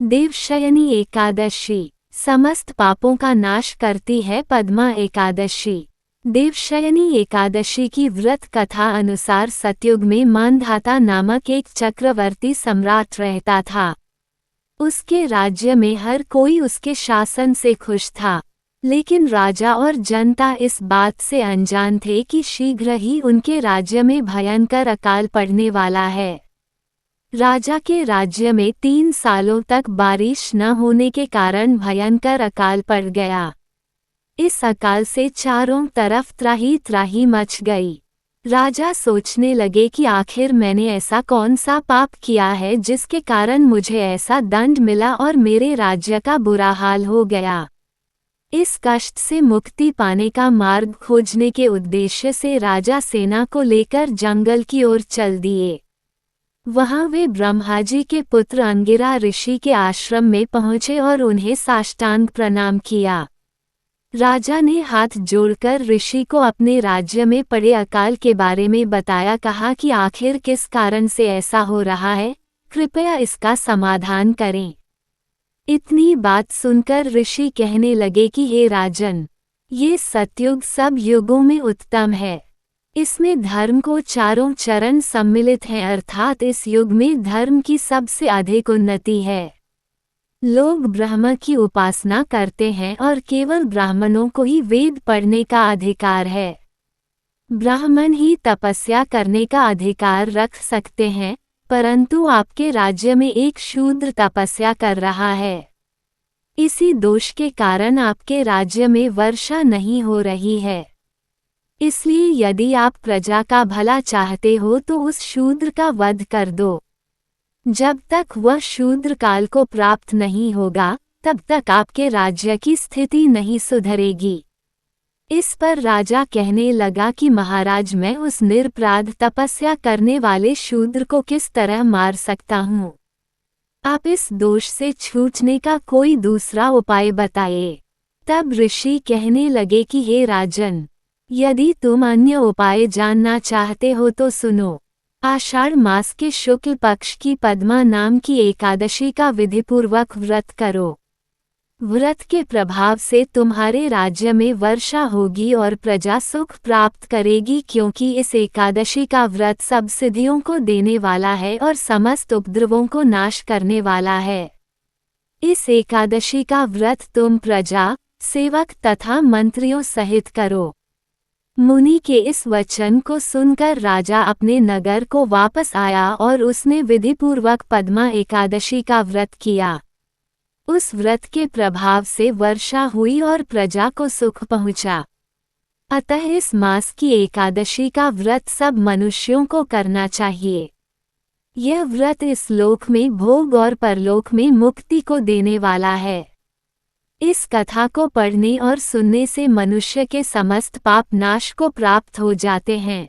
देवशयनी एकादशी समस्त पापों का नाश करती है। पद्मा एकादशी। देवशयनी एकादशी की व्रत कथा अनुसार सतयुग में मानधाता नामक एक चक्रवर्ती सम्राट रहता था। उसके राज्य में हर कोई उसके शासन से खुश था, लेकिन राजा और जनता इस बात से अनजान थे कि शीघ्र ही उनके राज्य में भयंकर अकाल पड़ने वाला है। राजा के राज्य में 3 सालों तक बारिश न होने के कारण भयंकर अकाल पड़ गया। इस अकाल से चारों तरफ त्राही त्राही मच गई। राजा सोचने लगे कि आखिर मैंने ऐसा कौन सा पाप किया है जिसके कारण मुझे ऐसा दंड मिला और मेरे राज्य का बुरा हाल हो गया। इस कष्ट से मुक्ति पाने का मार्ग खोजने के उद्देश्य से राजा सेना को लेकर जंगल की ओर चल दिए। वहां वे ब्रह्माजी के पुत्र अंगिरा ऋषि के आश्रम में पहुंचे और उन्हें साष्टांग प्रणाम किया। राजा ने हाथ जोड़कर ऋषि को अपने राज्य में पड़े अकाल के बारे में बताया। कहा कि आखिर किस कारण से ऐसा हो रहा है, कृपया इसका समाधान करें। इतनी बात सुनकर ऋषि कहने लगे कि हे राजन, ये सतयुग सब युगों में उत्तम है। इसमें धर्म को चारों चरण सम्मिलित हैं, अर्थात इस युग में धर्म की सबसे अधिक उन्नति है। लोग ब्रह्म की उपासना करते हैं और केवल ब्राह्मणों को ही वेद पढ़ने का अधिकार है। ब्राह्मण ही तपस्या करने का अधिकार रख सकते हैं, परंतु आपके राज्य में एक शूद्र तपस्या कर रहा है। इसी दोष के कारण आपके राज्य में वर्षा नहीं हो रही है। इसलिए यदि आप प्रजा का भला चाहते हो तो उस शूद्र का वध कर दो। जब तक वह शूद्र काल को प्राप्त नहीं होगा, तब तक आपके राज्य की स्थिति नहीं सुधरेगी। इस पर राजा कहने लगा कि महाराज, मैं उस निरपराध तपस्या करने वाले शूद्र को किस तरह मार सकता हूँ? आप इस दोष से छूटने का कोई दूसरा उपाय बताइए। तब ऋषि कहने लगे कि हे राजन, यदि तुम अन्य उपाय जानना चाहते हो तो सुनो। आषाढ़ मास के शुक्ल पक्ष की पद्मा नाम की एकादशी का विधिपूर्वक व्रत करो। व्रत के प्रभाव से तुम्हारे राज्य में वर्षा होगी और प्रजा सुख प्राप्त करेगी, क्योंकि इस एकादशी का व्रत सब सिद्धियों को देने वाला है और समस्त उपद्रवों को नाश करने वाला है। इस एकादशी का व्रत तुम प्रजा, सेवक तथा मंत्रियों सहित करो। मुनि के इस वचन को सुनकर राजा अपने नगर को वापस आया और उसने विधिपूर्वक पद्मा एकादशी का व्रत किया। उस व्रत के प्रभाव से वर्षा हुई और प्रजा को सुख पहुंचा। अतः इस मास की एकादशी का व्रत सब मनुष्यों को करना चाहिए। यह व्रत इस लोक में भोग और परलोक में मुक्ति को देने वाला है। इस कथा को पढ़ने और सुनने से मनुष्य के समस्त पाप नाश को प्राप्त हो जाते हैं।